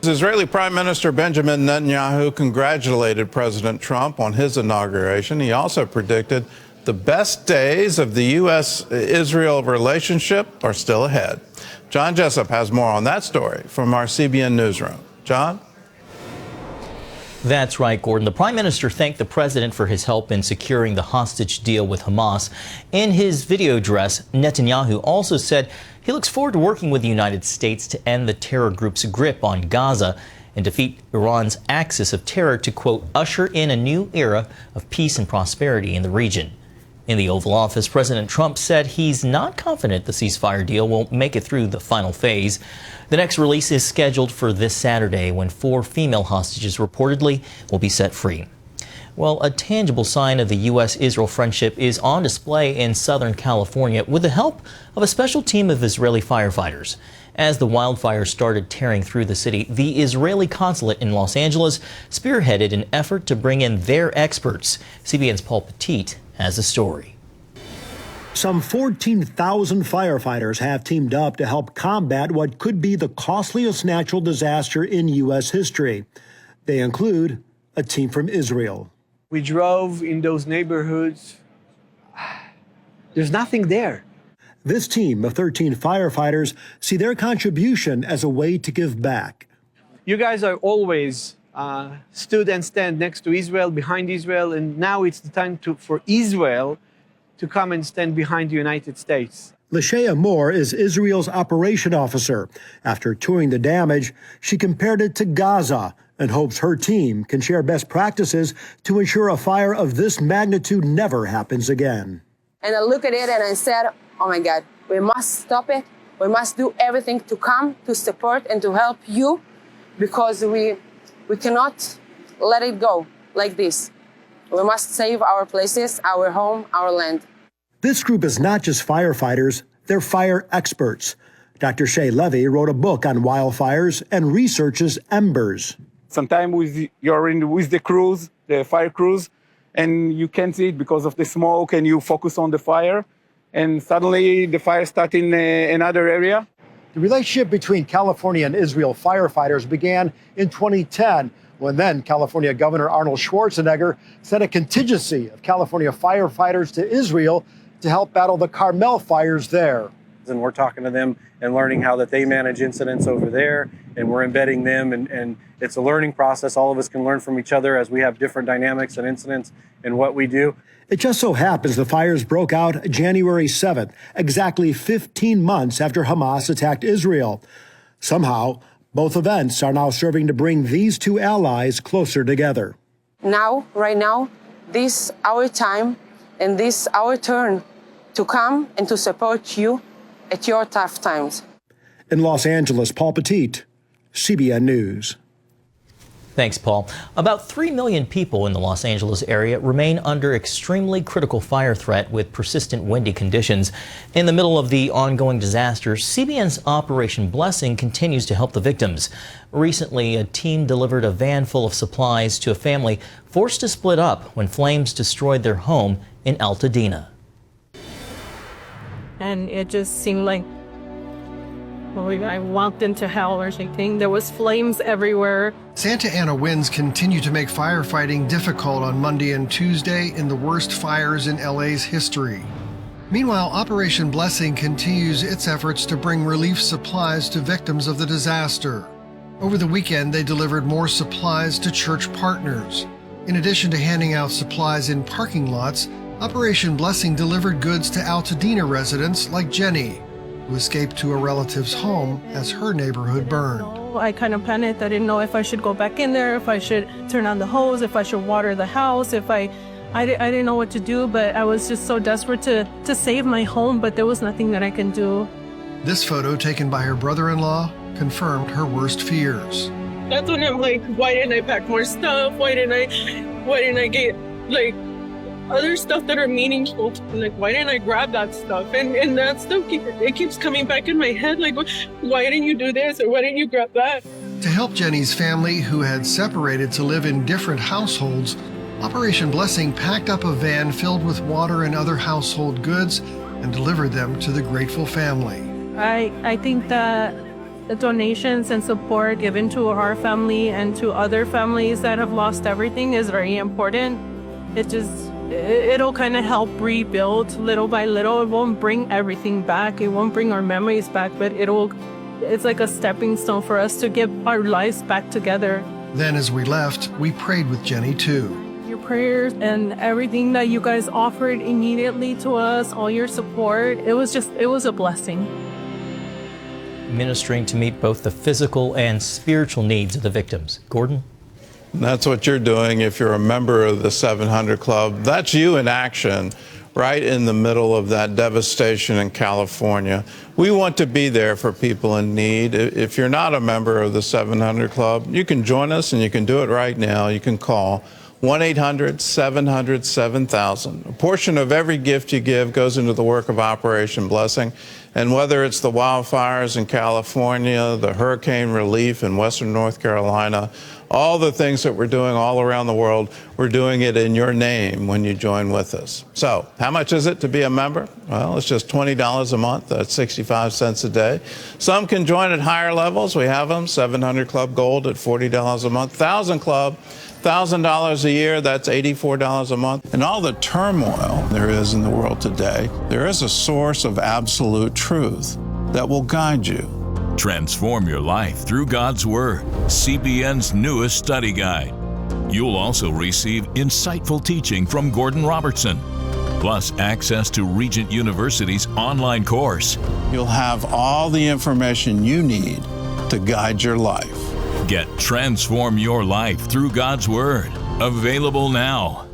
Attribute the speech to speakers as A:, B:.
A: Israeli Prime Minister Benjamin Netanyahu congratulated President Trump on his inauguration. He also predicted the best days of the U.S. Israel relationship are still ahead. John Jessup has more on that story from our CBN newsroom. John?
B: That's right, Gordon. The Prime Minister thanked the president for his help in securing the hostage deal with Hamas. In his video address, Netanyahu also said he looks forward to working with the United States to end the terror group's grip on Gaza and defeat Iran's axis of terror to, quote, usher in a new era of peace and prosperity in the region. In the Oval Office, President Trump said he's not confident the ceasefire deal will make it through the final phase. The next release is scheduled for this Saturday when 4 female hostages reportedly will be set free. Well, a tangible sign of the U.S. Israel friendship is on display in Southern California with the help of a special team of Israeli firefighters. As the wildfires started tearing through the city, the Israeli consulate in Los Angeles spearheaded an effort to bring in their experts. CBN's Paul Petit has the story.
C: Some 14,000 firefighters have teamed up to help combat what could be the costliest natural disaster in U.S. history. They include a team from Israel.
D: We drove in those neighborhoods. There's nothing there.
C: This team of 13 firefighters see their contribution as a way to give back.
D: You guys are always stood and stand next to Israel, behind Israel, and now it's the time for Israel to come and stand behind the United States.
C: Lashea Moore is Israel's operation officer. After touring the damage, she compared it to Gaza and hopes her team can share best practices to ensure a fire of this magnitude never happens again.
E: And I looked at it and I said, oh my God, we must stop it. We must do everything to come, to support and to help you, because we cannot let it go like this. We must save our places, our home, our land.
C: This group is not just firefighters, they're fire experts. Dr. Shay Levy wrote a book on wildfires and researches embers.
F: Sometimes you're with the crews, the fire crews, and you can't see it because of the smoke, and you focus on the fire, and suddenly the fire starts in another area.
C: The relationship between California and Israel firefighters began in 2010, when then California Governor Arnold Schwarzenegger sent a contingency of California firefighters to Israel to help battle the Carmel fires there.
G: And we're talking to them and learning how that they manage incidents over there, and we're embedding them, and it's a learning process. All of us can learn from each other as we have different dynamics and incidents in what we do.
C: It just so happens the fires broke out January 7th, exactly 15 months after Hamas attacked Israel. Somehow, both events are now serving to bring these two allies closer together.
E: Now, right now, this our time and this our turn to come and to support you at your tough times.
C: In Los Angeles, Paul Petit, CBN News.
B: Thanks, Paul. About 3 million people in the Los Angeles area remain under extremely critical fire threat with persistent windy conditions. In the middle of the ongoing disaster, CBN's Operation Blessing continues to help the victims. Recently, a team delivered a van full of supplies to a family forced to split up when flames destroyed their home in Altadena.
H: And it just seemed like I walked into hell or something. There was flames everywhere.
I: Santa Ana winds continue to make firefighting difficult on Monday and Tuesday in the worst fires in LA's history. Meanwhile, Operation Blessing continues its efforts to bring relief supplies to victims of the disaster. Over the weekend, they delivered more supplies to church partners. In addition to handing out supplies in parking lots, Operation Blessing delivered goods to Altadena residents like Jenny, who escaped to a relative's home as her neighborhood burned.
H: I kind of panicked. I didn't know if I should go back in there, if I should turn on the hose, if I should water the house, if I didn't know what to do, but I was just so desperate to save my home, but there was nothing that I can do.
I: This photo, taken by her brother-in-law, confirmed her worst fears.
H: That's when I'm like, why didn't I pack more stuff? Why didn't I get like other stuff that are meaningful? Like, why didn't I grab that stuff? And that stuff it keeps coming back in my head. Like, why didn't you do this, or why didn't you grab that?
I: To help Jenny's family, who had separated to live in different households, Operation Blessing packed up a van filled with water and other household goods and delivered them to the grateful family.
H: I think that the donations and support given to our family and to other families that have lost everything is very important. It'll kind of help rebuild little by little. It won't bring everything back. It won't bring our memories back, but it's like a stepping stone for us to get our lives back together.
I: Then as we left, we prayed with Jenny too.
H: Your prayers and everything that you guys offered immediately to us, all your support, it was a blessing.
B: Ministering to meet both the physical and spiritual needs of the victims. Gordon?
A: That's what you're doing if you're a member of the 700 Club. That's you in action, right in the middle of that devastation in California. We want to be there for people in need. If you're not a member of the 700 Club, you can join us, and you can do it right now. You can call 1-800-700-7000. A portion of every gift you give goes into the work of Operation Blessing. And whether it's the wildfires in California, the hurricane relief in Western North Carolina, all the things that we're doing all around the world, we're doing it in your name when you join with us. So how much is it to be a member? Well, it's just $20 a month. That's 65 cents a day. Some can join at higher levels. We have them, 700 Club Gold at $40 a month, 1,000 Club, $1,000 a year, that's $84 a month. And all the turmoil there is in the world today, there is a source of absolute truth that will guide you.
J: Transform your life through God's Word, CBN's newest study guide. You'll also receive insightful teaching from Gordon Robertson, plus access to Regent University's online course.
A: You'll have all the information you need to guide your life.
J: Get Transform Your Life through God's Word. Available now.